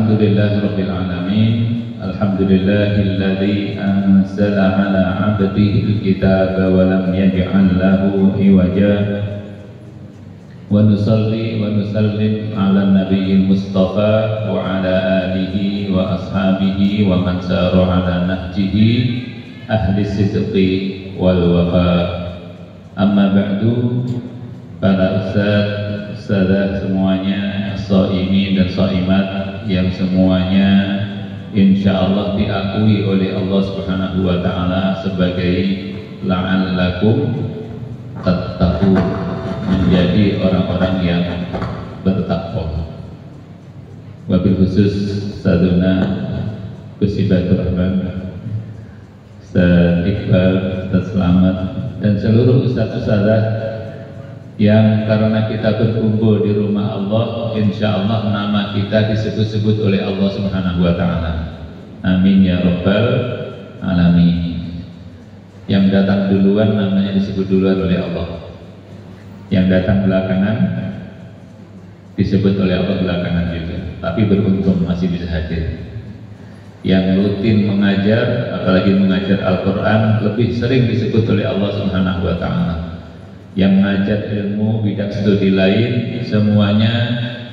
Alhamdulillahirabbil alamin. Alhamdulillahilladzi anzala ala 'abdihi al-kitaba wa lam yaj'al lahu iwaja. Wa nusalli wa nusallim ala nabiyil mustafa wa ala alihi wa ashabihi wa man sara ala nahjihi ahli sidqi wal wafa. Amma ba'du, para ustadz semuanya, shaimin dan shaimat yang semuanya insyaallah diakui oleh Allah Subhanahu wa taala sebagai la'allakum tattaqun, menjadi orang-orang yang bertakwa. Wabil khusus Ustadzuna Kusibatur Rahman, Ustadz Iqbal, Ustadz Selamat, dan seluruh ustadz-ustadzah yang karena kita berkumpul di rumah Allah, insya Allah nama kita disebut-sebut oleh Allah Subhanahu wa ta'ala. Amin ya rabbal alamin. Yang datang duluan namanya disebut duluan oleh Allah, yang datang belakangan disebut oleh Allah belakangan juga, tapi beruntung masih bisa hadir. Yang rutin mengajar, apalagi mengajar Al-Quran, lebih sering disebut oleh Allah Subhanahu wa ta'ala. Yang mengajar ilmu bidang studi lain, semuanya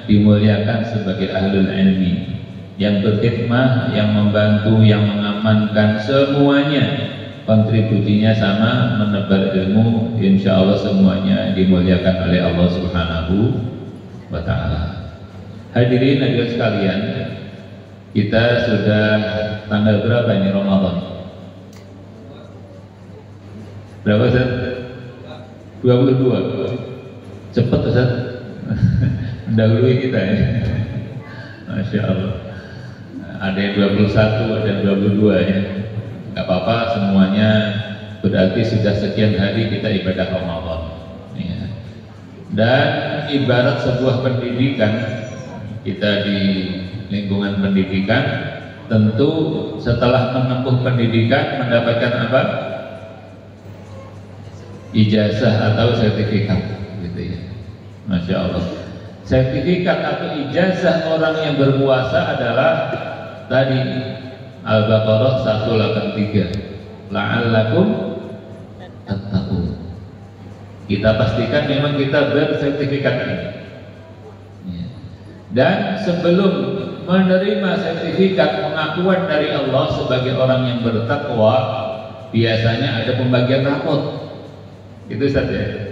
dimuliakan sebagai ahlul ilmi. Yang berkhidmah, yang membantu, yang mengamankan, semuanya kontribusinya sama, menebar ilmu, insya Allah semuanya dimuliakan oleh Allah Subhanahu wa ta'ala. Hadirin hadirat sekalian, kita sudah tanggal berapa ini Ramadan? Berapa Ustaz? 22. Cepat Ustaz. Mendahului kita ya. Masya Allah. Ada yang 21, ada yang 22 ya. Gak apa-apa, semuanya berarti sudah sekian hari kita ibadah Ramadan ya. Dan ibarat sebuah pendidikan, kita di lingkungan pendidikan, tentu setelah menempuh pendidikan mendapatkan apa? Ijazah atau sertifikat gitu ya. Masya Allah. Sertifikat atau ijazah orang yang berpuasa adalah tadi Al-Baqarah 183, la'allakum tattaqun. Kita pastikan memang kita bersertifikat ini ya. Dan sebelum menerima sertifikat pengakuan dari Allah sebagai orang yang bertakwa, biasanya ada pembagian rapot. Itu saja.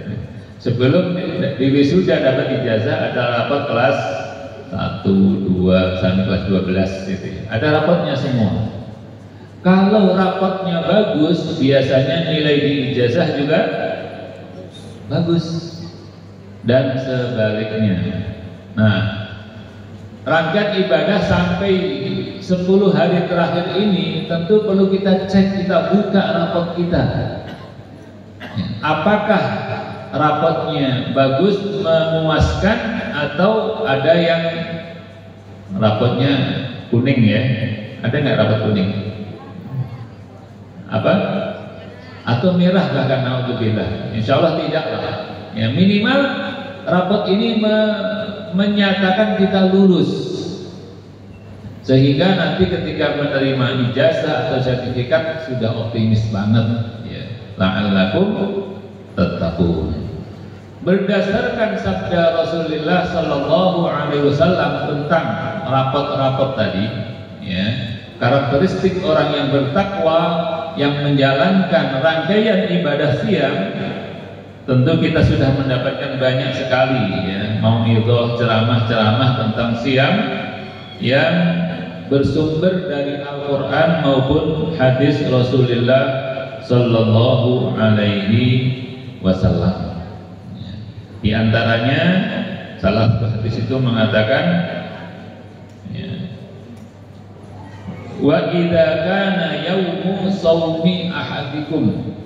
Sebelum di wisuda dapat ijazah, ada rapat kelas 1, 2 sampai kelas 12 gitu ya. Ada rapotnya semua. Kalau rapotnya bagus, biasanya nilai di ijazah juga bagus. Dan sebaliknya. Nah, rangkaian ibadah sampai 10 hari terakhir ini tentu perlu kita cek, kita buka rapot kita. Apakah rapotnya bagus, memuaskan, atau ada yang rapotnya kuning ya? Ada nggak rapot kuning? Apa? Atau merah bahkan, naudzubillah? Insya Allah tidak lah. Ya, minimal rapot ini menyatakan kita lulus, sehingga nanti ketika menerima ijazah atau sertifikat sudah optimis banget ya. La'allakum tattaqun. Berdasarkan sabda Rasulullah Sallallahu Alaihi Wasallam tentang rapot-rapot tadi ya, karakteristik orang yang bertakwa yang menjalankan rangkaian ibadah siam, tentu kita sudah mendapatkan banyak sekali ya, mau'idhah, ceramah-ceramah tentang siam yang bersumber dari Al-Quran maupun hadis Rasulullah Sallallahu Alaihi Wasallam. Di antaranya salah satu hadis itu mengatakan ya, wa idza kana yaumu shaumi ahadikum,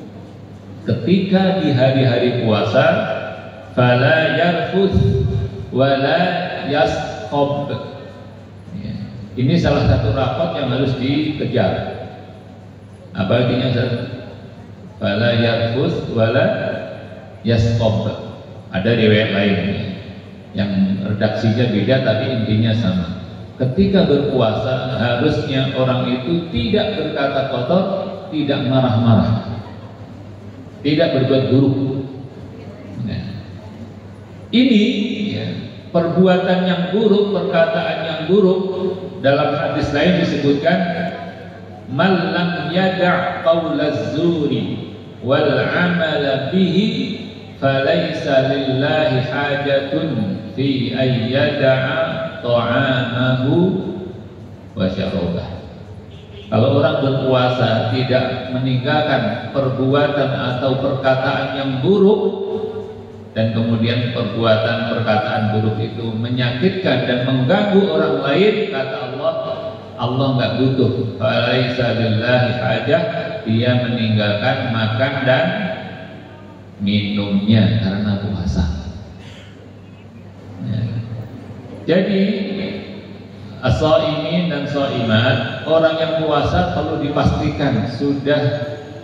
ketika di hari-hari puasa, fala yarfuth wala yasqab. Ya. Ini salah satu rapot yang harus dikejar. Apa artinya Ustaz? Fala yarfuth wala yasqab. Ada riwayat lain yang redaksinya beda tapi intinya sama. ketika berpuasa harusnya orang itu tidak berkata kotor, tidak marah-marah, tidak berbuat buruk. Nah, ini ya, perbuatan yang buruk, perkataan yang buruk, dalam hadis lain disebutkan man lam yada' qaulaz zuri wal 'amala bihi falaysa lillahi hajatun fi ayyada'a ta'amahu wa syarabah. Kalau orang berpuasa tidak meninggalkan perbuatan atau perkataan yang buruk, dan kemudian perkataan buruk itu menyakitkan dan mengganggu orang lain, kata Allah nggak butuh. Falaysa lillahi hajah, dia meninggalkan makan dan minumnya karena puasa. Ya. Jadi as-shaimin dan shaimat, orang yang puasa perlu dipastikan sudah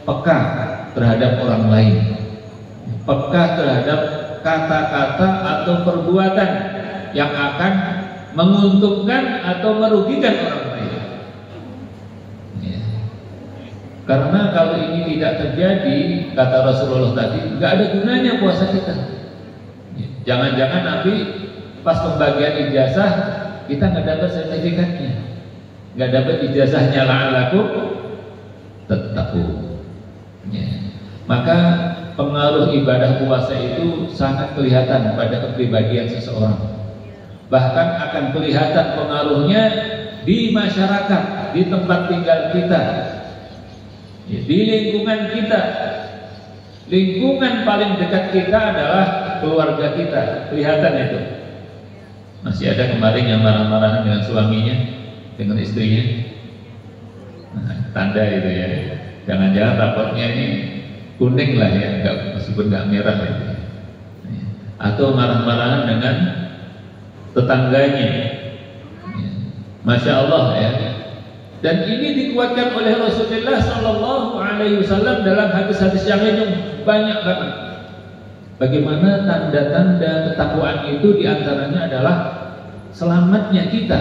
peka terhadap orang lain, peka terhadap kata-kata atau perbuatan yang akan menguntungkan atau merugikan orang lain. Ya. Karena kalau ini tidak terjadi, kata Rasulullah tadi, nggak ada gunanya puasa kita. Ya. Jangan-jangan nanti pas pembagian ijazah kita nggak dapat sertifikatnya, nggak dapat ijazahnya la'alakum tattaqun. Ya. Maka pengaruh ibadah puasa itu sangat kelihatan pada kepribadian seseorang. Bahkan akan kelihatan pengaruhnya di masyarakat, di tempat tinggal kita, ya, di lingkungan kita. Lingkungan paling dekat kita adalah keluarga kita, kelihatan itu. Masih ada kemarin yang marah-marahan dengan suaminya, dengan istrinya. Nah, tanda itu ya. Jangan-jangan rapotnya ini kuning lah ya, meskipun nggak merah ya. Atau marah-marahan dengan tetangganya. Masya Allah ya. Dan ini dikuatkan oleh Rasulullah Sallallahu Alaihi Wasallam dalam hadis-hadis yang lain banyak banget. Bagaimana tanda-tanda ketakwaan itu diantaranya adalah selamatnya kita,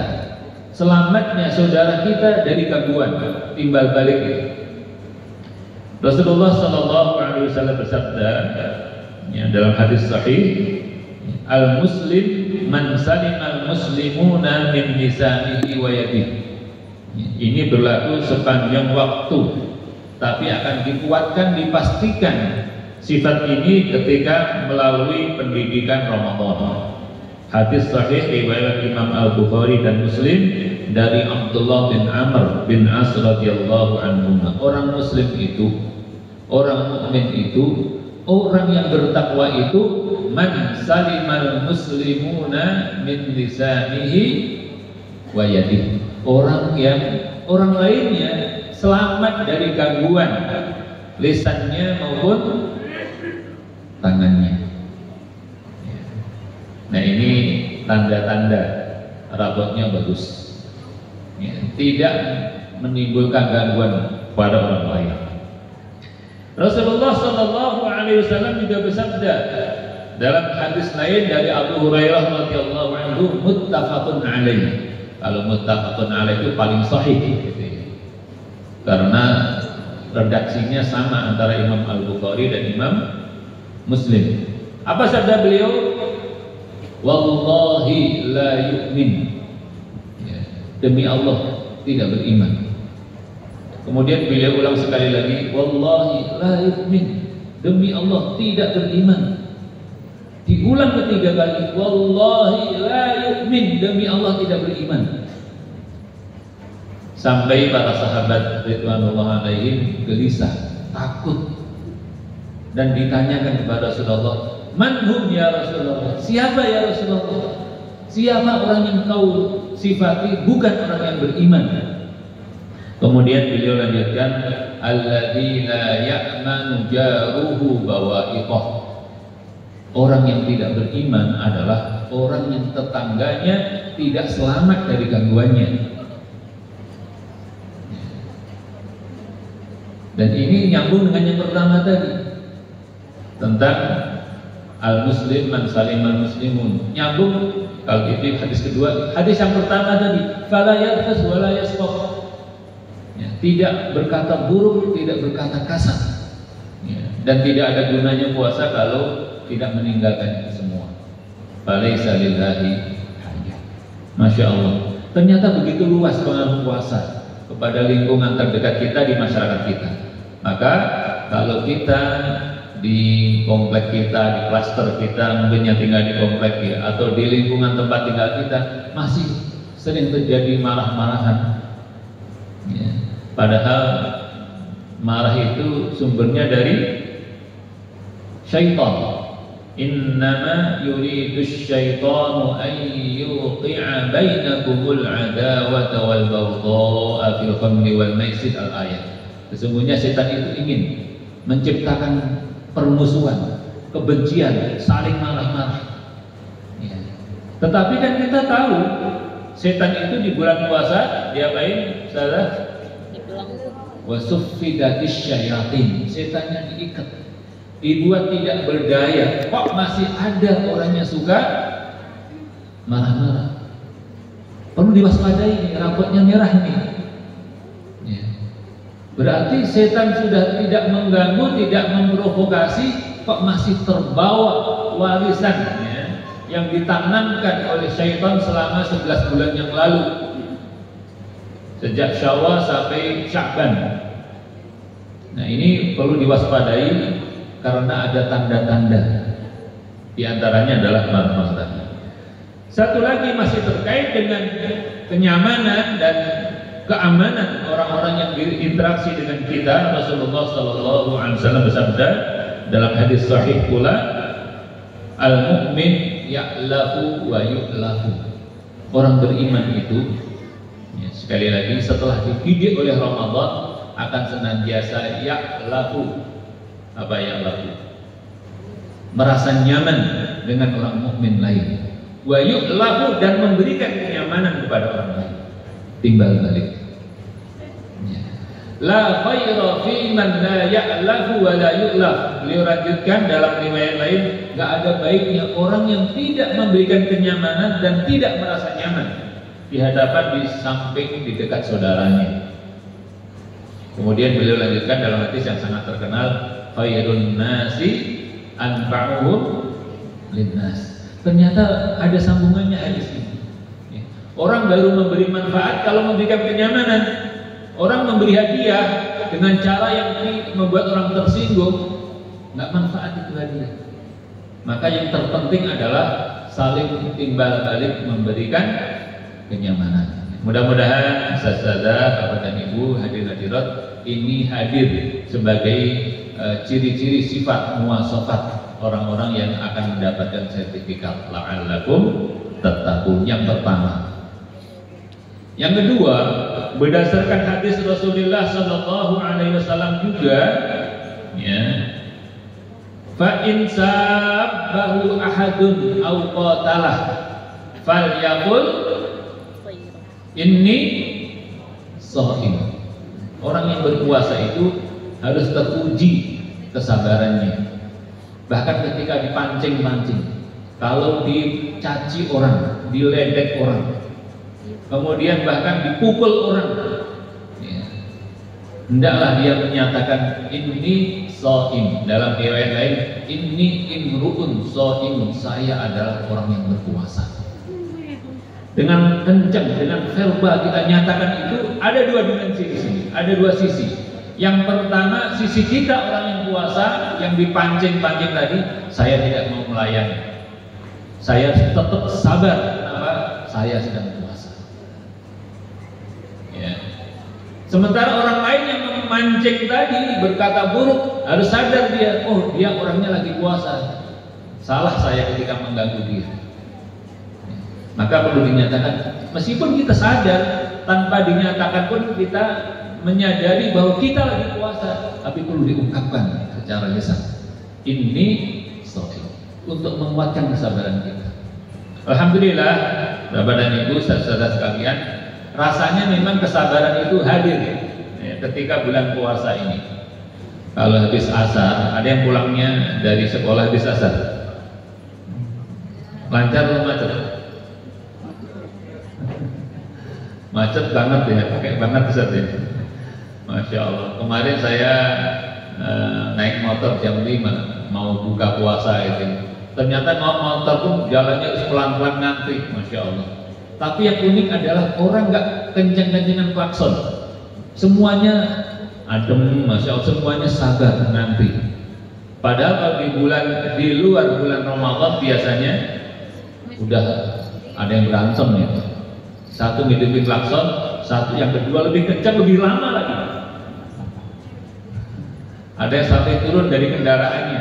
selamatnya saudara kita dari gangguan timbal balik itu. Rasulullah Sallallahu Alaihi Wasallam bersabda ya, dalam hadis sahih, al-muslim man salim al-muslimuna min lisanihi wa yadihi. Ini berlaku sepanjang waktu, tapi akan dikuatkan, dipastikan sifat ini ketika melalui pendidikan Ramadan. Hadis sahih riwayat Imam Al-Bukhari dan Muslim dari Abdullah bin Amr bin As radhiyallahu anhu. Orang muslim itu, orang mukmin itu, orang yang bertakwa itu, man salimal muslimuna min lisanihi wa yadihi. Orang lainnya selamat dari gangguan lisannya maupun tangannya. Nah, ini tanda-tanda rapotnya bagus ya, tidak menimbulkan gangguan pada orang lain. Rasulullah Sallallahu Alaihi Wasallam juga bersabda dalam hadis lain dari Abu Hurairah radhiyallahu anhu, muttafaqun alaih. Kalau muttafaqun alaih itu paling sahih gitu ya. Karena redaksinya sama antara Imam Al-Bukhari dan Imam Muslim. Apa sabda beliau? Wallahi la yu'min ya, demi Allah tidak beriman. Kemudian beliau ulang sekali lagi, wallahi la yu'min, demi Allah tidak beriman. Diulang ketiga kali, wallahi la yu'min, demi Allah tidak beriman. Sampai para sahabat ridwanullah alaihim gelisah, takut, dan ditanyakan kepada Rasulullah, manhum ya Rasulullah, siapa ya Rasulullah, siapa orang yang kau sifati bukan orang yang beriman? Kemudian beliau lanjutkan, alladzi la ya'manu jaruhu bawa'iqah. Orang yang tidak beriman adalah orang yang tetangganya tidak selamat dari gangguannya. Dan ini nyambung dengan yang pertama tadi, tentang Al-muslim man salimal muslimun. Nyambung kalau itu hadis kedua. Hadis yang pertama tadi, fala yarfus wala yasqaf. Ya, tidak berkata buruk, tidak berkata kasar. Ya, dan tidak ada gunanya puasa kalau tidak meninggalkan itu semua. Falaisa lillahi hajah. Masya Allah. Ternyata begitu luas pengaruh puasa kepada lingkungan terdekat kita di masyarakat kita. Maka kalau kita di komplek kita, di klaster kita, mungkin yang tinggal di komplek ya, atau di lingkungan tempat tinggal kita masih sering terjadi marah-marahan ya. Padahal marah itu sumbernya dari syaitan. Innama yuridus syaitanu an yuqi'a bainakumul adawata wal baghdha'a fil khamri wal maisir. Al-ayat. Sesungguhnya setan itu ingin menciptakan permusuhan, kebencian, saling marah-marah ya. Tetapi kan kita tahu setan itu di bulan puasa diapain? Salah wasuffidatis syayatin, setannya diikat, dibuat tidak berdaya. Kok masih ada orangnya suka marah-marah? Perlu diwaspadai nih, rapotnya merah nih ya. Berarti setan sudah tidak mengganggu, tidak memprovokasi, kok masih terbawa warisannya yang ditanamkan oleh syaitan selama 11 bulan yang lalu, sejak Syawal sampai Sya'ban. Nah ini perlu diwaspadai karena ada tanda-tanda. Di antaranya adalah marah-marah. Satu lagi masih terkait dengan kenyamanan dan keamanan orang-orang yang berinteraksi dengan kita. Rasulullah SAW bersabda dalam hadis sahih pula, al-mu'min ya'lafu wa yu'lafu. Orang beriman itu ya, sekali lagi setelah dididik oleh Ramadan akan senantiasa ya'lafu. Apa ya'lafu? Merasa nyaman dengan orang mukmin lain. Wa yu'lafu, dan memberikan kenyamanan kepada orang lain. Timbal balik. La khaira fi man la ya'lafu wa la yu'laf. Beliau lanjutkan dalam riwayat lain, enggak ada baiknya orang yang tidak memberikan kenyamanan dan tidak merasa nyaman di hadapan, di samping, di dekat saudaranya. Kemudian beliau lanjutkan dalam hadis yang sangat terkenal, khairun nasi anfa'uhum linnas. Ternyata ada sambungannya hadis ini. Orang baru memberi manfaat kalau memberikan kenyamanan. Orang memberi hadiah dengan cara yang membuat orang tersinggung, nggak manfaat itu hadiah. Maka yang terpenting adalah saling timbal balik memberikan kenyamanan. Mudah-mudahan saudara, bapak dan ibu, hadirin-hadirat ini hadir sebagai ciri-ciri sifat muwasafat orang-orang yang akan mendapatkan sertifikat la'allakum tattaqun. Yang pertama. Yang kedua, berdasarkan hadis Rasulullah Sallallahu Alaihi Wasallam juga, ya, fa in sabbahu ahadun aw qatalah falyaqul inni shaim. Orang yang berpuasa itu harus teruji kesabarannya. Bahkan ketika dipancing-pancing, kalau dicaci orang, diledek orang, kemudian bahkan dipukul orang, ya, hendaklah dia menyatakan inni shaim. Dalam riwayat lain, inni imru'un shaimun, saya adalah orang yang berpuasa. Dengan kencang, dengan verbal kita nyatakan itu. Ada dua dimensi di sini, ada dua sisi. Yang pertama, sisi kita orang yang puasa, yang dipancing-pancing tadi, saya tidak mau melayani, saya tetap sabar, kenapa? Saya sedang puasa. Ya. Sementara orang lain yang memancing tadi berkata buruk, harus sadar dia, oh dia orangnya lagi puasa, salah saya ketika mengganggu dia. Maka perlu dinyatakan, meskipun kita sadar, tanpa dinyatakan pun kita menyadari bahwa kita lagi puasa, tapi perlu diungkapkan secara lisan, ini shaim, untuk menguatkan kesabaran kita. Alhamdulillah, Bapak dan Ibu, saudara sekalian, rasanya memang kesabaran itu hadir ya, ketika bulan puasa ini. Kalau habis asar, ada yang pulangnya dari sekolah habis asar, Lancar atau macet? Macet banget ya, pakai banget Ustaz ya. Masya Allah. Kemarin saya naik motor jam 5 mau buka puasa itu. Ternyata motor pun jalannya harus pelan-pelan ngantri, Masya Allah. Tapi yang unik adalah orang nggak kenceng-kencengan klakson. Semuanya adem, Masya Allah, semuanya sabar ngantri. Padahal kalau di luar bulan Ramadan biasanya udah ada yang berantem ya. Satu ngidupin klakson, satu yang kedua lebih kencang, lebih lama lagi. Ada yang sampai turun dari kendaraannya.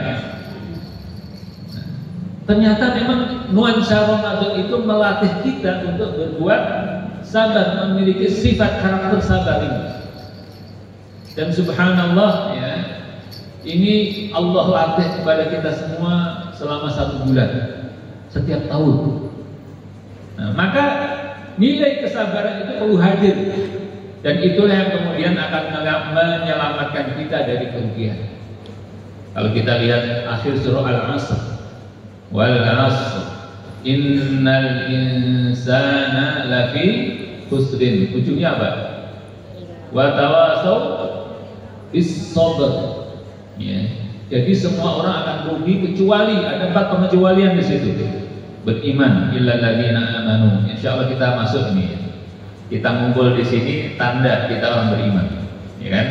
Ternyata memang nuansa Ramadan itu melatih kita untuk berbuat sabar, memiliki sifat karakter sabar ini. Dan subhanallah ya, ini Allah latih kepada kita semua selama 1 bulan, setiap tahun. Nah, maka nilai kesabaran itu perlu hadir, dan itulah yang kemudian akan menyelamatkan kita dari kerugian. Kalau kita lihat akhir surah Al-Asr, wal 'asr innal insana lafi khusrin, ujungnya apa? Wa tawasau bis sabr. Ya. Jadi semua orang akan rugi kecuali ada 4 pengecualian di situ. Beriman illal ladzina amanu. Insyaallah kita masuk ini. Kita ngumpul di sini tanda kita orang beriman, ya kan?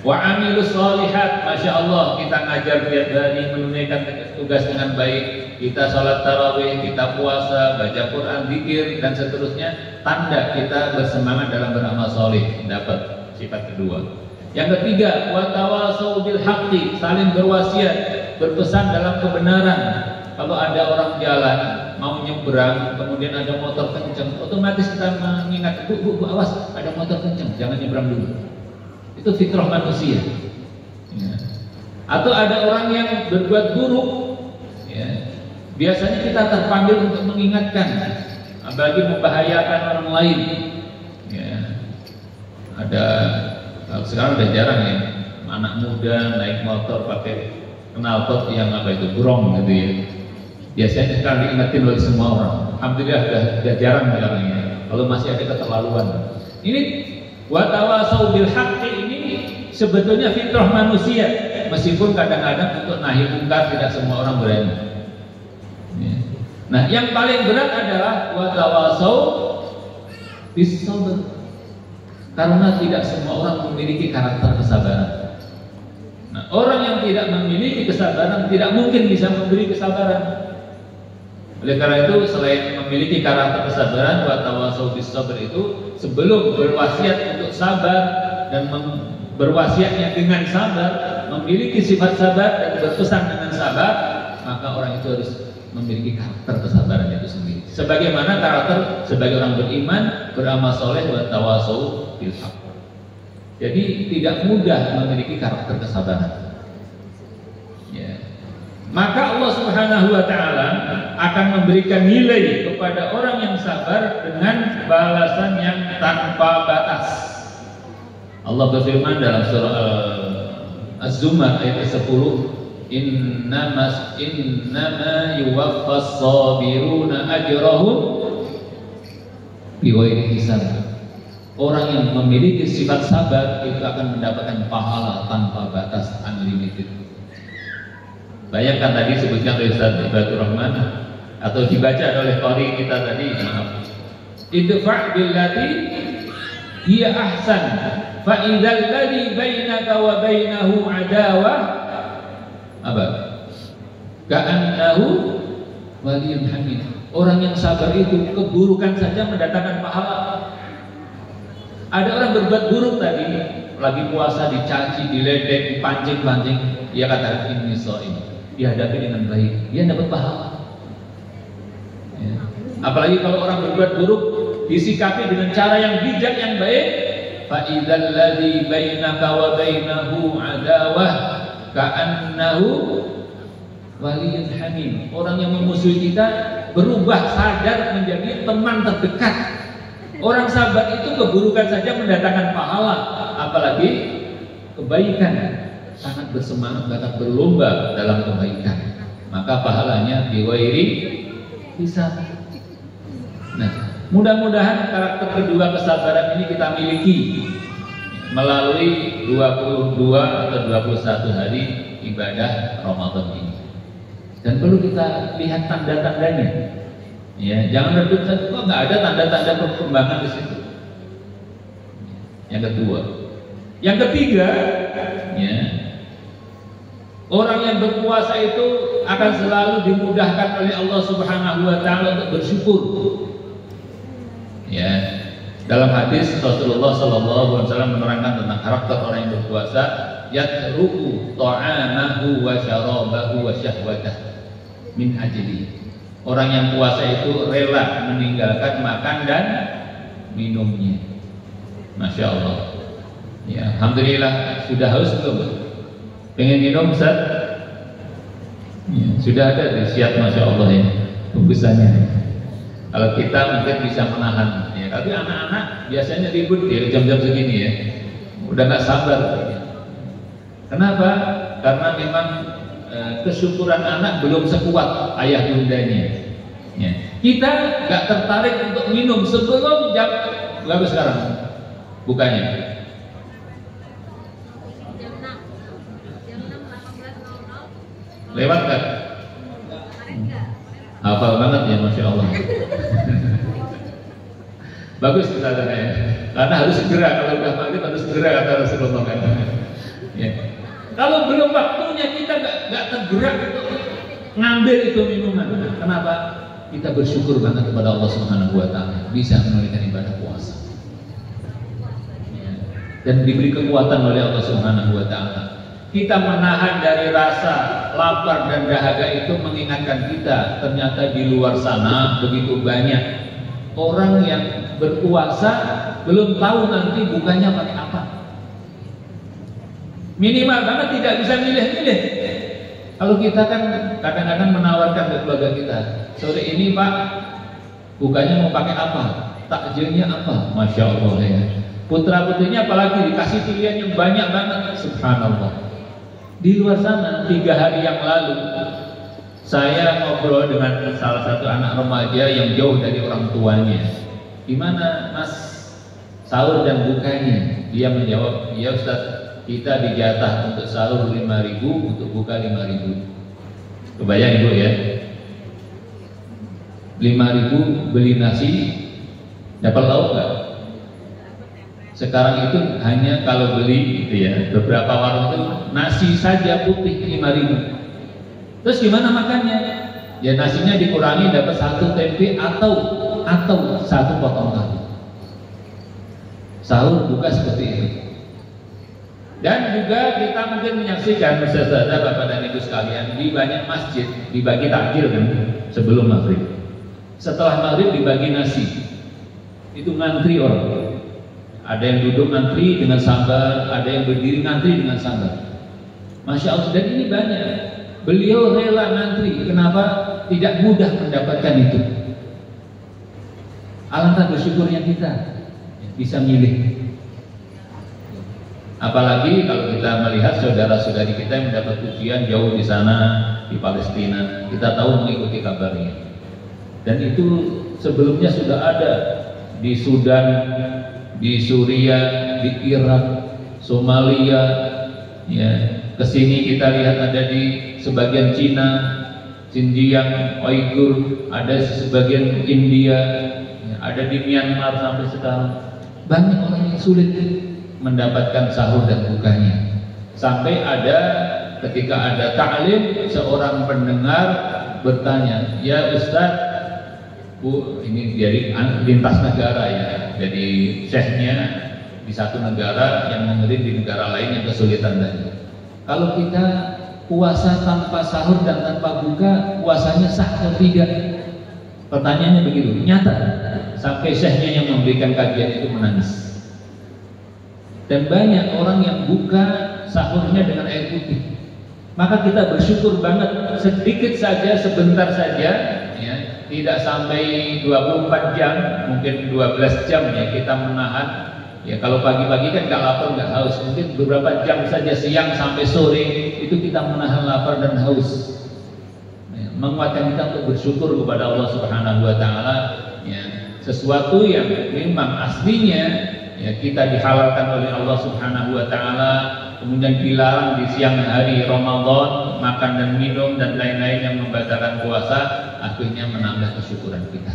Wa amilus sholihat, Masya Allah, kita ngajar tiap hari, menunaikan tugas dengan baik, kita sholat tarawih, kita puasa, baca Quran, zikir, dan seterusnya. Tanda kita bersemangat dalam beramal soleh, dapat sifat kedua. Yang ketiga, wa tawasau bil haqqi, saling berwasiat, berpesan dalam kebenaran. Kalau ada orang jalan mau nyebrang, kemudian ada motor kenceng, otomatis kita mengingat, bu, awas, ada motor kenceng, jangan nyebrang dulu. Itu fitrah manusia. Ya. Atau ada orang yang berbuat buruk, ya. Biasanya kita terpanggil untuk mengingatkan, apalagi membahayakan orang lain. Ya. Ada, sekarang udah jarang ya, anak muda naik motor pakai knalpot yang apa itu, brong gitu ya. Biasanya sekarang diingetin oleh semua orang. Alhamdulillah sudah jarang sekarang ya. Kalau masih ada keterlaluan. Ini wa tawasau bil haqqi ini sebetulnya fitrah manusia, meskipun kadang-kadang untuk nahi mungkar tidak semua orang berani. Ya. Nah, yang paling berat adalah wa tawasau bis sabr. Karena tidak semua orang memiliki karakter kesabaran. Nah, orang yang tidak memiliki kesabaran tidak mungkin bisa memberi kesabaran. Oleh karena itu, selain memiliki karakter kesabaran, wa tawasau bis sabr itu sebelum berwasiat untuk sabar dan berwasiatnya dengan sabar, memiliki sifat sabar dan berpesan dengan sabar, maka orang itu harus memiliki karakter kesabaran itu sendiri. Sebagaimana karakter sebagai orang beriman, beramal soleh, wa tawasau bil haqq. Jadi tidak mudah memiliki karakter kesabaran. Ya. Maka Allah Subhanahu wa Ta'ala akan memberikan nilai kepada orang yang sabar dengan balasan yang tanpa batas. Allah berfirman dalam surah Az-Zumar ayat 10, innama yuwaffas sabiruna ajrahum bighairi hisab. Orang yang memiliki sifat sabar itu akan mendapatkan pahala tanpa batas, unlimited. Bayangkan tadi sebutkan oleh Ustaz Ibadur Rahman atau dibaca oleh qari kita tadi, maaf. Idfa' billati hiya ahsan fa idzal ladzi bainaka wa bainahu adawah apa? Ka'annahu waliyyun hamid. Orang yang sabar itu keburukan saja mendatangkan pahala. Ada orang berbuat buruk tadi, lagi puasa dicaci, diledek, dipancing-pancing, dia katakan ini shaim. Dihadapi dengan baik, dia dapat pahala. Ya. Apalagi kalau orang berbuat buruk disikapi dengan cara yang bijak, yang baik. Fa idzal ladzi bainaka wa bainahu adawah ka'annahu waliyyun hamim. Orang yang memusuhi kita berubah sadar menjadi teman terdekat. Orang sabar itu keburukan saja mendatangkan pahala, apalagi kebaikan. Sangat bersemangat, sangat berlomba dalam kebaikan, maka pahalanya biwairi Bisa. Nah, mudah-mudahan karakter kedua kesabaran ini kita miliki melalui 22 atau 21 hari ibadah Ramadan ini. Dan perlu kita lihat tanda-tandanya. Ya, jangan redup saja kok nggak ada tanda-tanda perkembangan di situ. Yang kedua, yang ketiga, ya, orang yang berpuasa itu akan selalu dimudahkan oleh Allah Subhanahu wa taala untuk bersyukur. Ya, dalam hadis Rasulullah sallallahu alaihi wasallam menerangkan tentang karakter orang yang berpuasa, yatruku ta'amahu wa syarabahu wa syahwatah min ajli. Orang yang puasa itu rela meninggalkan makan dan minumnya. Masya Allah. Ya, alhamdulillah. Sudah haus belum? Pengen minum, Ustaz? Ya, sudah ada di siap, Masya Allah ya, bungkusannya. Kalau kita mungkin bisa menahan. Ya, tapi anak-anak biasanya ribut ya jam-jam segini ya. Udah nggak sabar. Kenapa? Karena memang kesyukuran anak belum sekuat ayah bundanya. Ya. Kita nggak tertarik untuk minum sebelum jam berapa sekarang? Bukanya. Lewat kan? Hafal banget ya, Masya Allah. Bagus kita ya. Karena harus segera, kalau udah maghrib harus segera kata Rasulullah kan. Ya. Kalau belum waktunya kita nggak tergerak untuk ngambil itu minuman. Kenapa? Kita bersyukur banget kepada Allah Subhanahu wa taala bisa menunaikan ibadah puasa. Ya. Dan diberi kekuatan oleh Allah Subhanahu wa taala. Kita menahan dari rasa lapar dan dahaga itu mengingatkan kita ternyata di luar sana begitu banyak orang yang berpuasa belum tahu nanti bukanya pakai apa. Minimal banget tidak bisa milih-milih. Kalau kita kan kadang-kadang menawarkan ke keluarga kita, sore ini Pak, bukanya mau pakai apa? Takjilnya apa? Masya Allah ya. Putra putrinya apalagi dikasih pilihan yang banyak banget. Subhanallah. Di luar sana 3 hari yang lalu saya ngobrol dengan salah satu anak remaja yang jauh dari orang tuanya. Gimana Mas sahur dan bukanya? Dia menjawab, ya Ustaz, kita dijatah untuk sahur 5.000, untuk buka 5.000. Kebayang Ibu ya? 5.000 beli nasi, dapat lauk nggak? Sekarang itu hanya kalau beli gitu ya, beberapa warung itu nasi saja putih 5.000. Terus gimana makannya? Ya nasinya dikurangi dapat 1 tempe atau 1 potong tahu. Sahur buka seperti itu. Dan juga kita mungkin menyaksikan saudara Bapak dan Ibu sekalian, di banyak masjid dibagi takjil kan sebelum maghrib. Setelah maghrib dibagi nasi. Itu ngantri orang. Ada yang duduk ngantri dengan sabar, ada yang berdiri ngantri dengan sabar. Masya Allah, dan ini banyak. Beliau rela ngantri. Kenapa? Tidak mudah mendapatkan itu. Alangkah bersyukurnya kita bisa milih. Apalagi kalau kita melihat saudara-saudari kita yang mendapat ujian jauh di sana, di Palestina, kita tahu mengikuti kabarnya. Dan itu sebelumnya sudah ada di Sudan, di Suriah, di Irak, Somalia, ya. Kesini kita lihat ada di sebagian Cina, Xinjiang, Uighur, ada sebagian India, ya. Ada di Myanmar sampai sekarang. Banyak orang yang sulit mendapatkan sahur dan bukanya. Sampai ada ketika ada ta'lim, seorang pendengar bertanya, ya Ustaz, Bu, ini dari lintas negara ya, jadi syekhnya di satu negara yang dengerin di negara lain yang kesulitan tadi. Kalau kita puasa tanpa sahur dan tanpa buka, puasanya sah atau tidak? Pertanyaannya begitu, nyata. Sampai syekhnya yang memberikan kajian itu menangis. Dan banyak orang yang buka sahurnya dengan air putih. Maka kita bersyukur banget, sedikit saja, sebentar saja, ya, tidak sampai 24 jam, mungkin 12 jam ya kita menahan. Ya kalau pagi-pagi kan nggak lapar, nggak haus, mungkin beberapa jam saja siang sampai sore itu kita menahan lapar dan haus. Ya, menguatkan kita untuk bersyukur kepada Allah Subhanahu wa taala, ya. Sesuatu yang memang aslinya ya kita dihalalkan oleh Allah Subhanahu wa taala, kemudian dilarang di siang hari Ramadan, makan dan minum dan lain-lain yang membatalkan puasa, akhirnya menambah kesyukuran kita.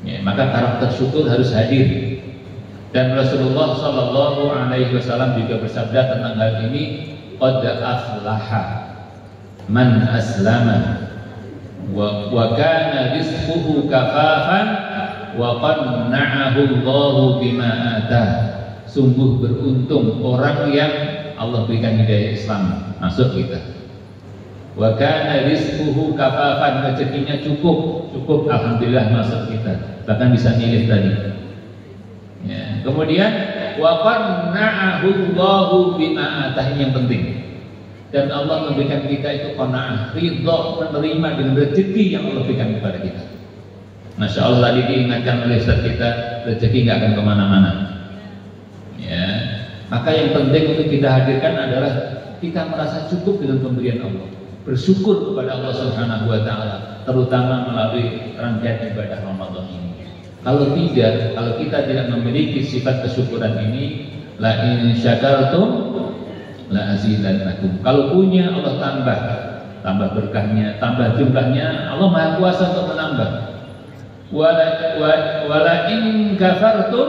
Ya, maka karakter syukur harus hadir. Dan Rasulullah Shallallahu Alaihi Wasallam juga bersabda tentang hal ini, qad aflaha man aslama wa kana rizquhu kafafan wa qanna'ahu Allahu bima atah. Sungguh beruntung orang yang Allah berikan hidayah Islam masuk kita. Wa kana rizquhu kafafan, rezekinya cukup alhamdulillah masuk kita. Bahkan bisa milih tadi. Ya. Kemudian wa qanna'ahu Allahu bima atah, yang penting. Dan Allah memberikan kita itu qanaah, ridha, menerima dengan rezeki yang Allah berikan kepada kita. Masya Allah, tadi diingatkan oleh Ustaz kita, rezeki nggak akan kemana-mana. Ya, maka yang penting untuk kita hadirkan adalah kita merasa cukup dengan pemberian Allah, bersyukur kepada Allah Subhanahu wa taala, terutama melalui rangkaian ibadah Ramadan ini. Kalau tidak, kalau kita tidak memiliki sifat kesyukuran ini, la in syakartum la azidannakum. Kalau punya Allah tambah berkahnya, tambah jumlahnya. Allah Maha Kuasa untuk menambah. Wala in kafartum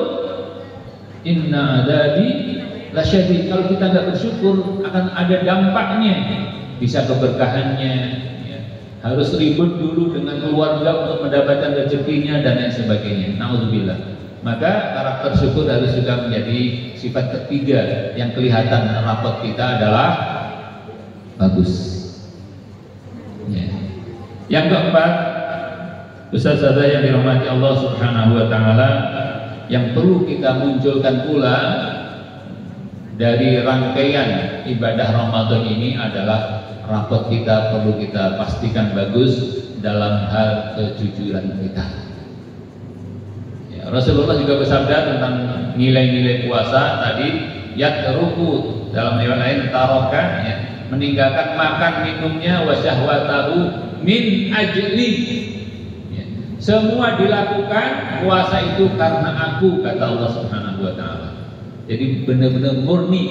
inna adabi lasyadid. Kalau kita nggak bersyukur, akan ada dampaknya, bisa keberkahannya. Harus ribut dulu dengan keluarga untuk mendapatkan rezekinya dan lain sebagainya. Nauzubillah. Maka karakter syukur harus juga menjadi sifat ketiga yang kelihatan rapot kita adalah bagus. Ya. Yang keempat, Ustaz-ustaz yang dirahmati Allah Subhanahu wa taala, yang perlu kita munculkan pula dari rangkaian ibadah Ramadan ini adalah rapot kita perlu kita pastikan bagus dalam hal kejujuran kita. Ya, Rasulullah juga bersabda tentang nilai-nilai puasa tadi, yatruku, dalam riwayat lain taroka, ya, meninggalkan makan minumnya, wasyahwatahu min ajli. Ya, semua dilakukan puasa itu karena aku, kata Allah Subhanahu wa taala. Jadi benar-benar murni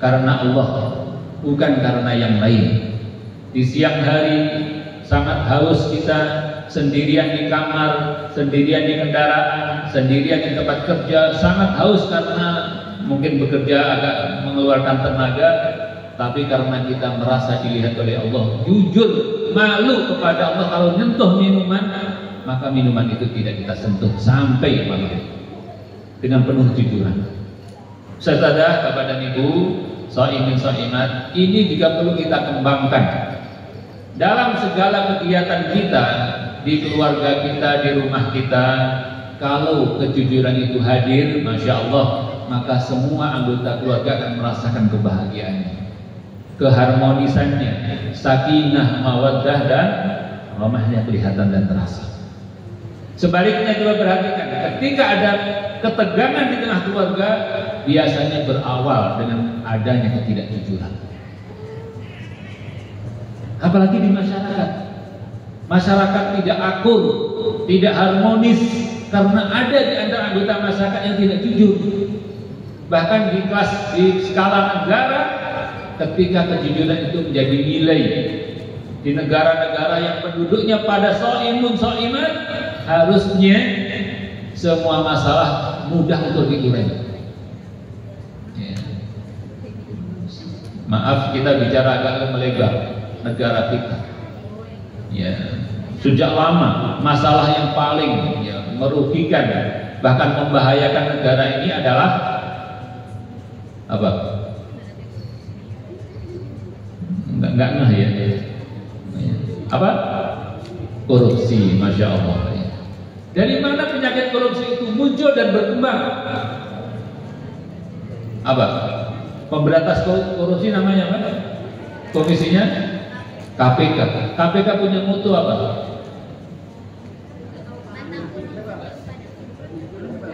karena Allah, bukan karena yang lain. Di siang hari sangat haus kita, sendirian di kamar, sendirian di kendaraan, sendirian di tempat kerja, sangat haus karena mungkin bekerja agak mengeluarkan tenaga, tapi karena kita merasa dilihat oleh Allah, jujur, malu kepada Allah, kalau nyentuh minuman, maka minuman itu tidak kita sentuh sampai malam dengan penuh jujuran. Saudara, Bapak dan Ibu, shaimin shaimat, ini juga perlu kita kembangkan dalam segala kegiatan kita, di keluarga kita, di rumah kita. Kalau kejujuran itu hadir, Masya Allah, maka semua anggota keluarga akan merasakan kebahagiaannya, keharmonisannya, sakinah, mawaddah dan rahmahnya kelihatan dan terasa. Sebaliknya juga perhatikan, ketika ada ketegangan di tengah keluarga, biasanya berawal dengan adanya ketidakjujuran. Apalagi di masyarakat, masyarakat tidak akur, tidak harmonis, karena ada di antara anggota masyarakat yang tidak jujur. Bahkan di skala negara, ketika kejujuran itu menjadi nilai, di negara-negara yang penduduknya pada shaimun shaimat, harusnya semua masalah mudah untuk diurai. Ya. Maaf, kita bicara agak melebar. Negara kita, ya, sejak lama masalah yang paling merugikan, bahkan membahayakan negara ini adalah apa? Enggak ngeh ya? Apa? Korupsi, Masya Allah. Dari mana penyakit korupsi itu muncul dan berkembang? Apa? Pemberantas korupsi namanya apa? Komisinya KPK. KPK punya mutu apa?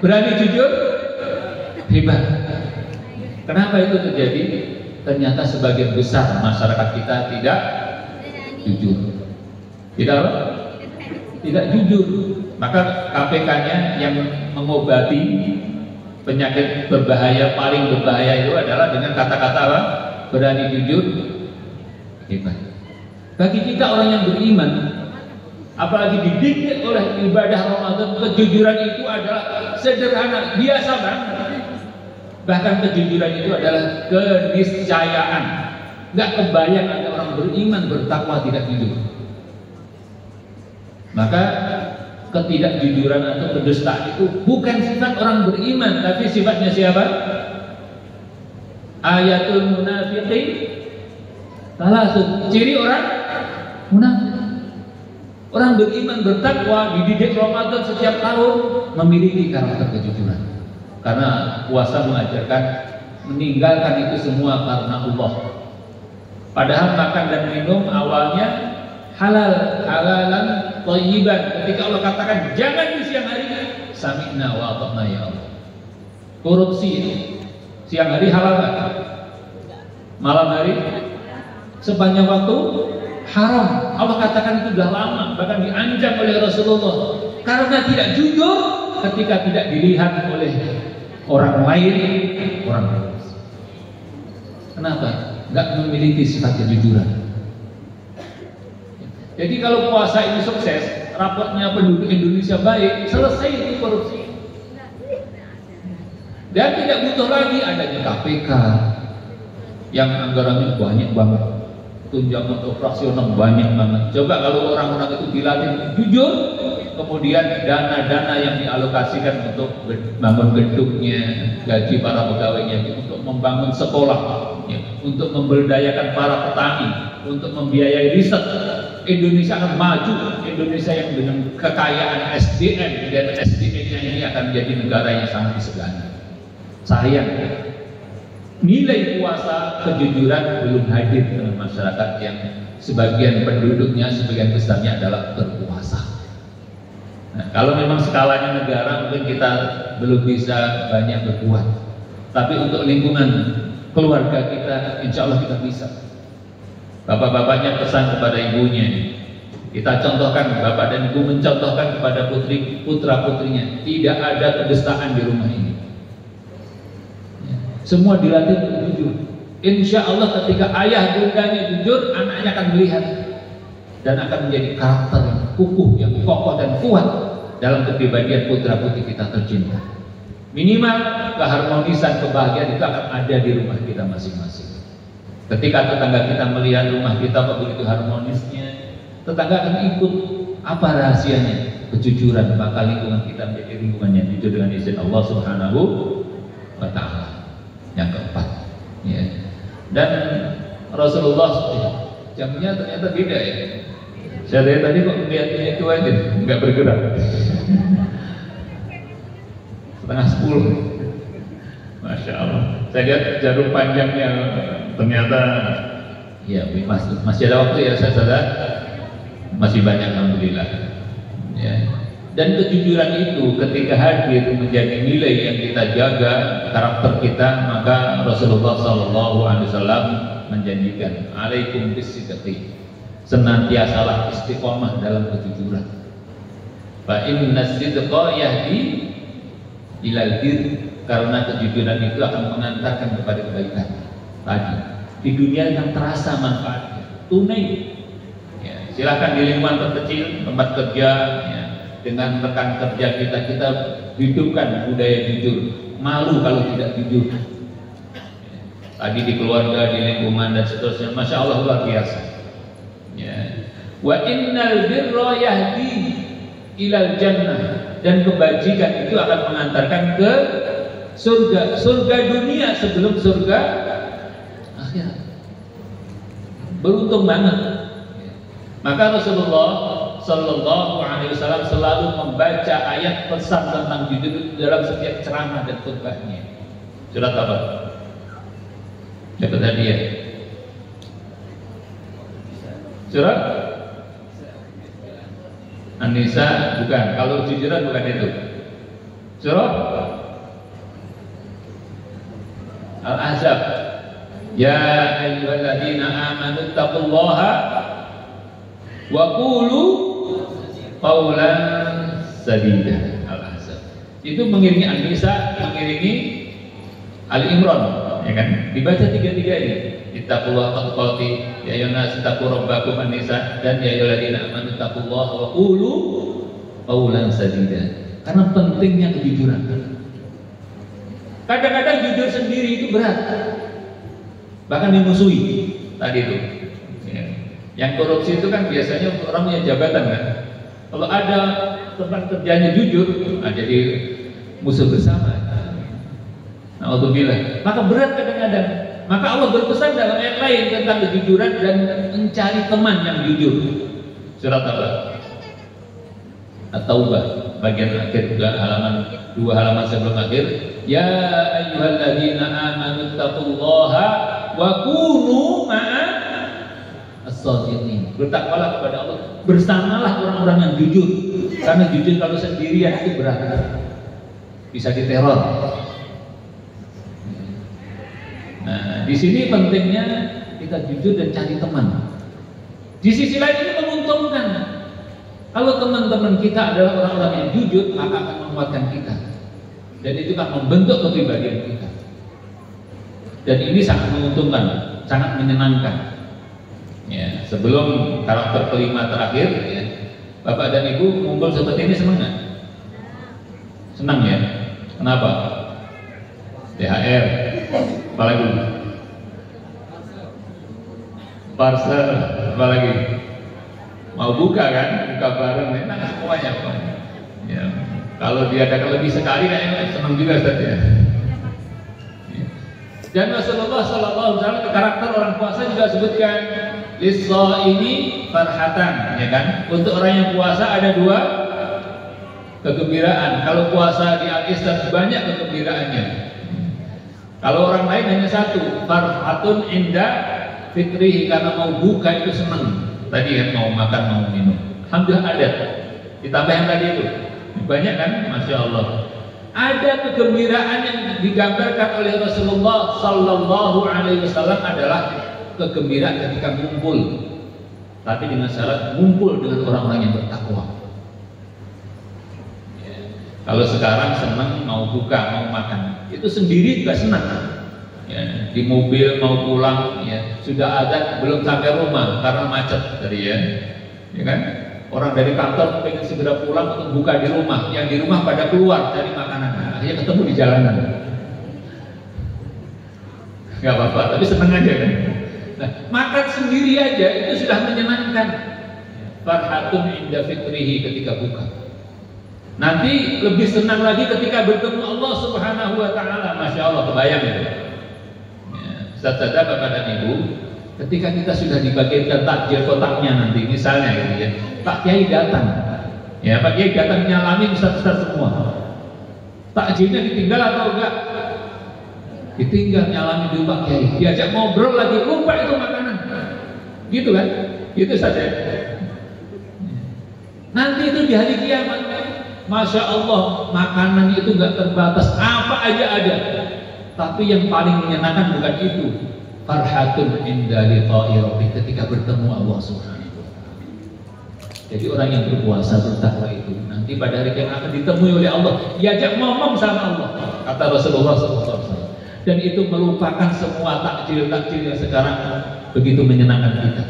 Berani jujur, hebat. Kenapa itu terjadi? Ternyata sebagian besar masyarakat kita tidak jujur. Tidak apa? Tidak jujur. Maka KPK-nya yang mengobati penyakit berbahaya, paling berbahaya itu adalah dengan kata-kata apa? Berani jujur, hebat. Bagi kita orang yang beriman, apalagi dididik oleh ibadah Ramadan, kejujuran itu adalah sederhana, biasa banget. Bahkan kejujuran itu adalah keniscayaan. Gak kebayang ada orang beriman bertakwa tidak jujur. Maka ketidakjujuran atau kedustaan itu bukan sifat orang beriman, tapi sifatnya siapa? Ayatul munafiqin salasun. Ciri orang munafik. Orang beriman bertakwa dididik Ramadan setiap tahun memiliki karakter kejujuran. Karena puasa mengajarkan meninggalkan itu semua karena Allah. Padahal makan dan minum awalnya halal, halalan thayyiban. Ketika Allah katakan jangan di siang hari, sami'na wa ata'na ya Allah. Korupsi siang hari halal kan? Malam hari sepanjang waktu haram. Allah katakan itu sudah lama, bahkan diancam oleh Rasulullah karena tidak jujur ketika tidak dilihat oleh orang lain, orang lain. Kenapa? Nggak memiliki sifat kejujuran. Jadi kalau puasa ini sukses, rapotnya penduduk Indonesia baik, selesai itu korupsi. Dan tidak butuh lagi adanya KPK yang anggarannya banyak banget, tunjangan operasional banyak banget. Coba kalau orang-orang itu dilatih jujur, kemudian dana-dana yang dialokasikan untuk membangun gedungnya, gaji para pegawainya, untuk membangun sekolah, ya, untuk memberdayakan para petani, untuk membiayai riset, Indonesia akan maju. Indonesia yang dengan kekayaan SDM dan SDM-nya ini akan menjadi negara yang sangat disegani. Sayang, nilai puasa kejujuran belum hadir dengan masyarakat yang sebagian penduduknya, sebagian besarnya adalah berpuasa. Nah, kalau memang skalanya negara mungkin kita belum bisa banyak berbuat, tapi untuk lingkungan keluarga kita, insya Allah kita bisa. Bapak-bapaknya pesan kepada ibunya, kita contohkan, bapak dan ibu mencontohkan kepada putra-putrinya, tidak ada kedustaan di rumah ini. Semua dilatih untuk jujur. Insya Allah ketika ayah bundanya jujur, anaknya akan melihat dan akan menjadi karakter yang kukuh, yang kokoh dan kuat dalam kepribadian putra putri kita tercinta. Minimal keharmonisan, kebahagiaan itu akan ada di rumah kita masing-masing. Ketika tetangga kita melihat rumah kita begitu harmonisnya, tetangga akan ikut. Apa rahasianya? Kejujuran. Maka lingkungan kita menjadi lingkungan yang jujur dengan izin Allah Subhanahu wa Ta'ala. Yang keempat, ya. Dan Rasulullah, jamnya ternyata beda ya. Saya lihat tadi kok melihatnya itu aja, nggak bergerak. 9:30. Masya Allah. Saya lihat jarum panjangnya ternyata, ya masih ada waktu ya, saya sadar masih banyak, alhamdulillah. Ya. Dan kejujuran itu ketika hadir menjadi nilai yang kita jaga, karakter kita, maka Rasulullah SAW menjanjikan, alaikum bisidqi, senantiasalah istiqomah dalam kejujuran. Fa inna sidqa yahdi ilal bir, karena kejujuran itu akan mengantarkan kepada kebaikan. Tadi di dunia yang terasa manfaatnya, tunai. Ya, silakan di lingkungan terkecil, tempat kerja, ya, dengan rekan kerja kita hidupkan budaya jujur. Malu kalau tidak jujur. Tadi di keluarga, di lingkungan dan seterusnya, masya Allah luar biasa. Ya. Wa innal birra yahdi ilal jannah, dan kebajikan itu akan mengantarkan ke surga. Surga dunia sebelum surga akhirat. Beruntung banget. Maka Rasulullah Sallallahu Alaihi Wasallam selalu membaca ayat pesan tentang jujur dalam setiap ceramah dan khutbahnya. Surat apa? Dapat hadiah. Surat An-Nisa bukan. Kalau jujuran bukan itu. Surat Al-Ahzab. Ya ayyuhalladzina amanu taqullaha Wa qulu qawlan sadida. Al-Ahzab. Itu mengiringi An-Nisa, mengiringi Al-Imran, ya kan? Dibaca tiga-tiga ini. Ittaqullaha tuqatih, ya ayyuhan nas taqu rabbakum An-Nisa, dan ya ayyuhalladzina amanu taqullaha wa qulu qawlan sadida. Karena pentingnya kejujuran. Kadang-kadang jujur sendiri itu berat, bahkan dimusuhi. Tadi itu, ya. Yang korupsi itu kan biasanya untuk orang punya jabatan kan. Kalau ada tempat kerjanya jujur, jadi musuh bersama. Alhamdulillah. Maka berat kadang-kadang. Maka Allah berpesan dalam ayat lain tentang kejujuran dan mencari teman yang jujur. Surat apa? At-Taubah bagian akhir juga halaman 2 halaman sebelum akhir. Ya ayyuhalladzina amanu taqullaha wa kunu ma'as-shadiqin. Bertakwalah kepada Allah, bersamalah orang-orang yang jujur. Karena jujur kalau sendirian itu berat, bisa diteror. Nah, di sini pentingnya kita jujur dan cari teman. Di sisi lain ini menguntungkan. Kalau teman-teman kita adalah orang-orang yang jujur, maka akan menguatkan kita. Dan itu akan membentuk kepribadian kita. Dan ini sangat menguntungkan, sangat menyenangkan. Ya, sebelum karakter kelima terakhir, ya, Bapak dan Ibu ngumpul seperti ini senang nggak? Senang ya? Kenapa? THR, apalagi? Parcel, apalagi? Mau buka kan? Buka bareng, enak semuanya. Ya. Kalau diadakan lebih sekali, kayaknya senang juga Ustaz ya. Dan Rasulullah SAW karakter orang puasa juga sebutkan lis-shaimi farhatan, ya kan? Untuk orang yang puasa ada 2 kegembiraan. Kalau puasa di Al-Islam banyak kegembiraannya. Kalau orang lain hanya 1, farhatun inda fitrihi, karena mau buka itu senang. Tadi kan mau makan, mau minum. Alhamdulillah ada. Ditambah yang tadi itu. Banyak kan? Masya Allah. Ada kegembiraan yang digambarkan oleh Rasulullah Sallallahu Alaihi Wasallam adalah kegembiraan ketika ngumpul, tapi dengan syarat ngumpul dengan orang-orang yang bertakwa. Ya. Kalau sekarang senang mau buka, mau makan, itu sendiri juga senang. Ya. Di mobil mau pulang, ya sudah ada belum sampai rumah karena macet tadi ya kan? Orang dari kantor pengen segera pulang untuk buka di rumah, yang di rumah pada keluar cari makanan, akhirnya ketemu di jalanan. Gak apa-apa, tapi seneng aja kan. Nah, makan sendiri aja itu sudah menyenangkan. Farhatun inda fitrihi, ketika buka. Nanti lebih senang lagi ketika bertemu Allah Subhanahu wa Ta'ala. Masya Allah, kebayang itu. Ya, Ustaz-Ustaz, Bapak dan Ibu, ketika kita sudah dibagikan takjil kotaknya nanti, misalnya gitu ya, Pak Kiai datang, ya Pak Kiai datang nyalami ustaz-ustaz semua. Takjilnya ditinggal atau enggak? Ditinggal, nyalami dulu Pak Kiai. Diajak ngobrol lagi, lupa itu makanan. Gitu kan? Gitu saja. Nanti itu di hari kiamat, Masya Allah, makanan itu enggak terbatas, apa aja ada. Tapi yang paling menyenangkan bukan itu. Farhatun inda liqa'i rabbih, ketika bertemu Allah Subhanahu. Jadi orang yang berpuasa bertakwa itu nanti pada hari yang akan ditemui oleh Allah, diajak ngomong sama Allah, kata Rasulullah SAW. Dan itu melupakan semua takjil-takjil yang sekarang begitu menyenangkan kita.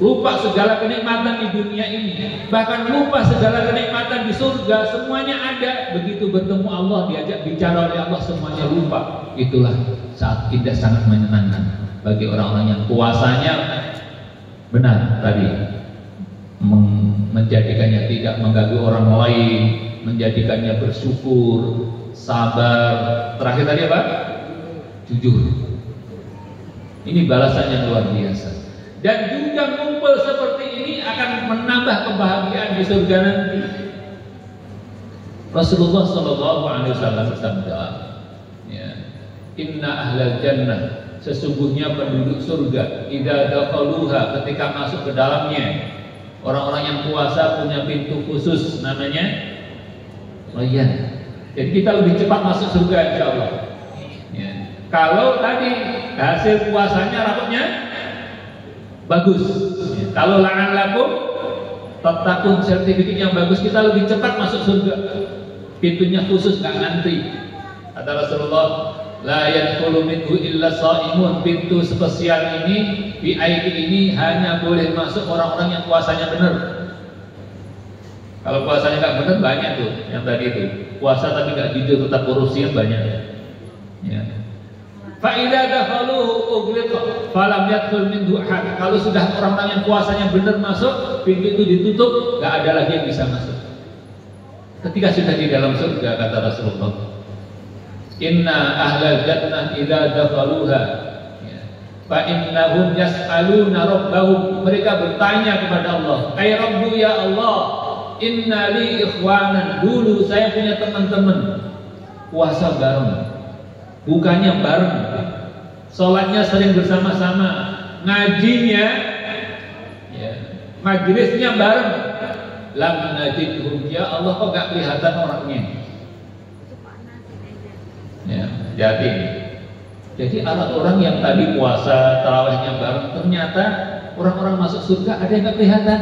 Lupa segala kenikmatan di dunia ini, bahkan lupa segala kenikmatan di surga, semuanya ada. Begitu bertemu Allah, diajak bicara oleh Allah, semuanya lupa. Itulah saat indah, sangat menyenangkan bagi orang-orang yang puasanya benar tadi, menjadikannya tidak mengganggu orang lain, menjadikannya bersyukur, sabar. Terakhir tadi apa? Jujur. Ini balasan yang luar biasa. Dan juga ngumpul seperti ini akan menambah kebahagiaan di surga nanti. Rasulullah SAW bersabda, ya, Inna ahlal jannah, sesungguhnya penduduk surga, idza dakhaluha, ketika masuk ke dalamnya, orang-orang yang puasa punya pintu khusus namanya Rayyan. Jadi kita lebih cepat masuk surga insya Allah. Ya. Kalau tadi hasil puasanya rapotnya bagus. Kalau la'allakum tattaqun, sertifikat yang bagus, kita lebih cepat masuk surga. Pintunya khusus, nggak ngantri. Kata Rasulullah, la yadkhulu minhu illa shaimun. Pintu spesial ini, VIP ini hanya boleh masuk orang-orang yang puasanya benar. Kalau puasanya nggak benar banyak tuh, yang tadi itu puasa tapi nggak jujur, tetap korupsi banyak. Ya. Fa'idha dakhaluhu ughliqa falam yadkhul minhu ahad. Kalau sudah orang-orang yang puasanya benar masuk, pintu itu ditutup, nggak ada lagi yang bisa masuk. Ketika sudah di dalam surga, kata Rasulullah, inna ahlal jannah idza dakhaluha fa innahum yas'aluna rabbahum. Mereka bertanya kepada Allah, ay rabbu ya Allah, inna li ikhwanan. Dulu saya punya teman-teman puasa bareng, bukannya bareng, sholatnya sering bersama-sama, ngajinya, ya, majlisnya bareng. Lam najidhum, ya Allah kok gak kelihatan orangnya. Ya, jadi orang yang tadi puasa tarawihnya bareng, ternyata orang-orang masuk surga ada yang gak kelihatan.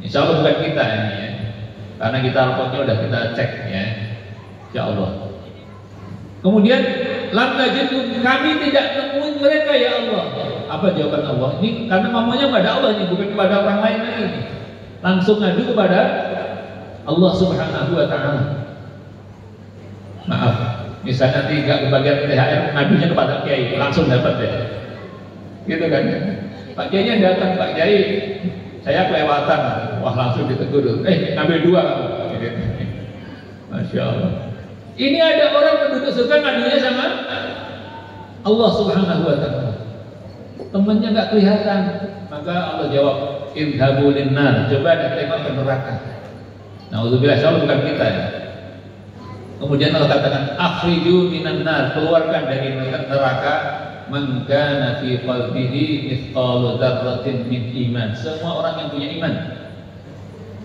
Insya Allah bukan kita ini ya, karena kita rapotnya udah kita cek ya, insya Allah. Kemudian lam najidhum, kami tidak nemuin mereka ya Allah. Apa jawaban Allah? Ini karena ngomongnya pada Allah ini, bukan kepada orang lain lagi. Langsung ngadu kepada Allah Subhanahu wa Ta'ala. Maaf, misalnya nanti nggak kebagian THR, ngadunya kepada Kiai, langsung dapat deh. Gitu kan? Pak Kiainya datang, Pak Kiai, saya kelewatan, wah langsung ditegur. Ngambil 2 kamu. Gitu. Masya Allah. Ini ada orang penduduk surga ngadunya sama Allah Subhanahu wa Ta'ala. Temannya nggak kelihatan, maka Allah jawab, idhabu linnar, coba tengok ke neraka. Na'udzubillah, insyaallah bukan kita ya. Kemudian Allah katakan, akhriju minan nar, keluarkan dari neraka man kana fi qalbihi mithqalu dzarratin min iman. Semua orang yang punya iman.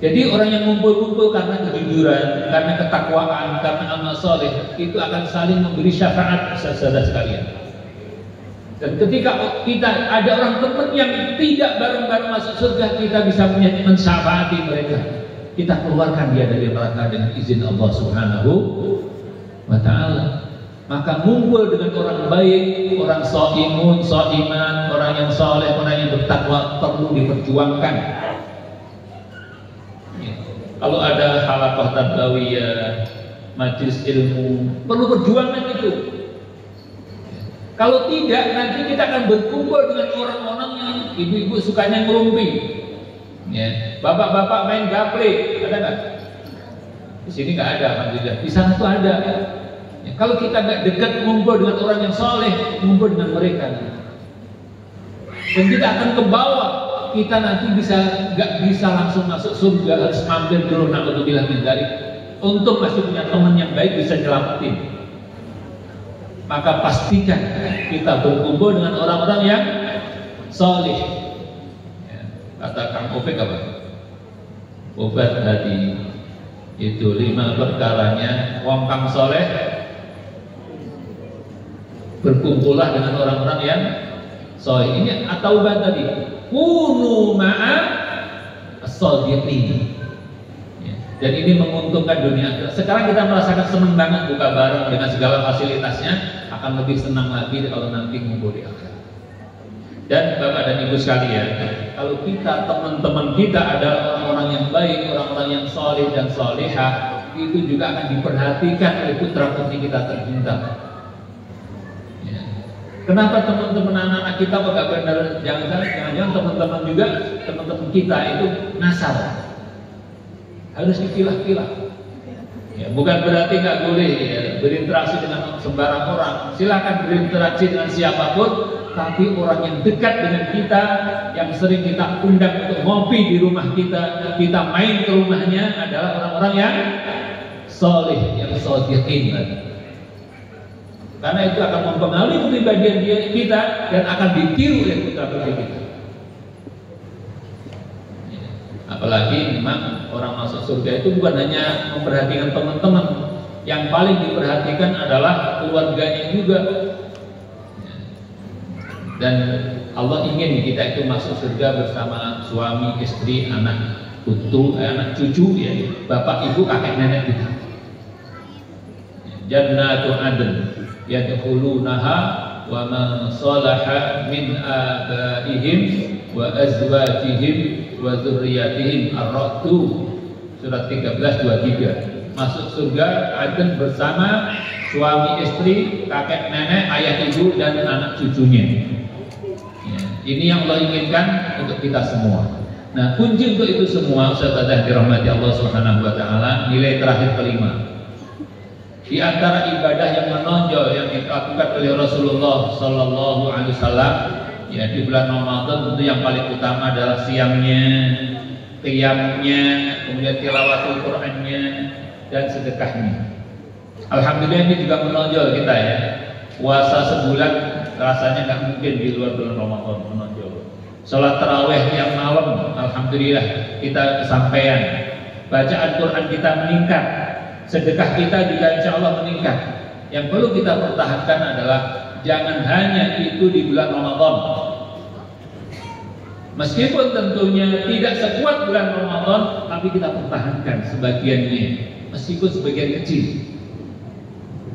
Jadi orang yang ngumpul-ngumpul karena kejujuran, karena ketakwaan, karena amal soleh, itu akan saling memberi syafaat saudara sekalian. Dan ketika kita ada orang teman yang tidak bareng-bareng masuk surga, kita bisa mensyafaati mereka. Kita keluarkan dia dari neraka dengan izin Allah Subhanahu wa Ta'ala. Maka ngumpul dengan orang baik, orang shaimun, shaiman, orang yang soleh, orang yang bertakwa perlu diperjuangkan. Ya. Kalau ada halaqah tarbawiyah, majelis ilmu, perlu perjuangan itu. Kalau tidak, nanti kita akan berkumpul dengan orang-orang yang ibu-ibu sukanya ngerumpi, ya. Bapak-bapak main gaple, ada nggak? Di sini nggak ada, alhamdulillah. Di sana tuh ada. Ya, kalau kita nggak dekat ngumpul dengan orang yang soleh, ngumpul dengan mereka, dan kita akan ke bawah. Kita nanti nggak bisa langsung masuk surga, harus mampir dulu. Na'udzubillah min dzalik. Untuk masih punya teman yang baik bisa nyelamatin. Maka pastikan kita berkumpul dengan orang-orang yang soleh. Ya, kata Kang Opek apa? Obat hati itu 5 perkaranya. Wong kang soleh, berkumpullah dengan orang-orang yang soleh. Ini atau obat tadi. Kunu ma'a as-shadiqin. Dan ini menguntungkan dunia. Sekarang kita merasakan senang banget buka bareng dengan segala fasilitasnya, akan lebih senang lagi kalau nanti ngumpul di akhirat. Dan Bapak dan Ibu sekalian, kalau kita, teman-teman kita adalah orang-orang yang baik, orang-orang yang soleh dan solehah, itu juga akan diperhatikan oleh putra-putri kita tercinta. Ya. Kenapa teman-teman anak-anak kita kok gak benar? Jangan-jangan teman-teman juga, teman-teman kita itu ngasar. Harus dipilah-pilah. Ya, bukan berarti nggak boleh ya, berinteraksi dengan sembarang orang. Silakan berinteraksi dengan siapapun, tapi orang yang dekat dengan kita, yang sering kita undang untuk ngopi di rumah kita, kita main ke rumahnya adalah orang-orang yang soleh, yang shodiqin. Karena itu akan mempengaruhi kepribadian kita dan akan ditiru oleh putra-putri kita. Apalagi memang orang masuk surga itu bukan hanya memperhatikan teman-teman, yang paling diperhatikan adalah keluarganya juga. Dan Allah ingin kita itu masuk surga bersama suami, istri, anak putu, anak cucu, ya, bapak ibu, kakek nenek kita. Jannatu adn yadkhulunaha wa man salaha min abaihim wa azwajihim wa dzurriyyatihim. Ar-Ra'd surat 13:23. Masuk surga adn bersama suami, istri, kakek nenek, ayah ibu, dan anak cucunya. Ya, ini yang Allah inginkan untuk kita semua. Nah, kunci untuk itu semua, saudara dirahmati Allah Subhanahu wa taala, nilai terakhir kelima. Di antara ibadah yang menonjol yang dilakukan oleh Rasulullah sallallahu alaihi wasallam ya di bulan Ramadan, tentu yang paling utama adalah siangnya, qiyamnya, kemudian tilawatul Qur'annya, dan sedekahnya. Alhamdulillah ini juga menonjol kita ya. Puasa sebulan rasanya nggak mungkin di luar bulan Ramadan menonjol. Salat tarawih yang malam, alhamdulillah kita kesampaian. Bacaan Quran kita meningkat, sedekah kita juga insya Allah meningkat. Yang perlu kita pertahankan adalah jangan hanya itu di bulan Ramadan. Meskipun tentunya tidak sekuat bulan Ramadan, tapi kita pertahankan sebagiannya, meskipun sebagian kecil.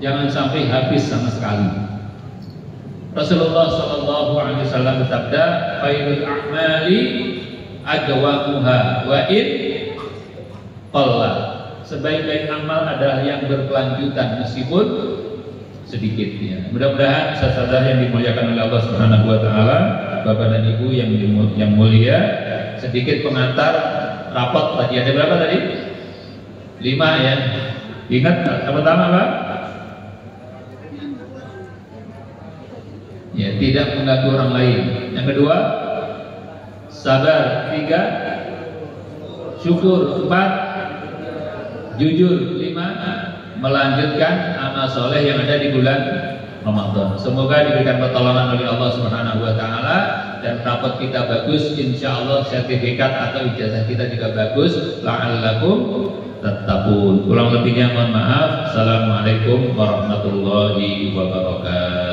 Jangan sampai habis sama sekali. Rasulullah sallallahu alaihi wasallam bersabda, "Khairul a'mali adwamuha wa in qalla." Sebaik-baik amal adalah yang berkelanjutan meskipun sedikit ya. Mudah-mudahan saudara yang dimuliakan oleh Allah Subhanahu wa taala, Bapak dan Ibu yang mulia, sedikit pengantar rapot tadi. Ada berapa tadi? 5 ya. Ingat yang pertama apa? Ya, tidak mengganggu orang lain. Yang kedua, sabar. 3, syukur. 4, jujur. 5, melanjutkan amal soleh yang ada di bulan Ramadan. Semoga diberikan pertolongan oleh Allah Subhanahu wa taala dan rapot kita bagus, insya Allah sertifikat atau ijazah kita juga bagus. La'allakum tattaqun. Kurang lebihnya mohon maaf. Assalamualaikum warahmatullahi wabarakatuh.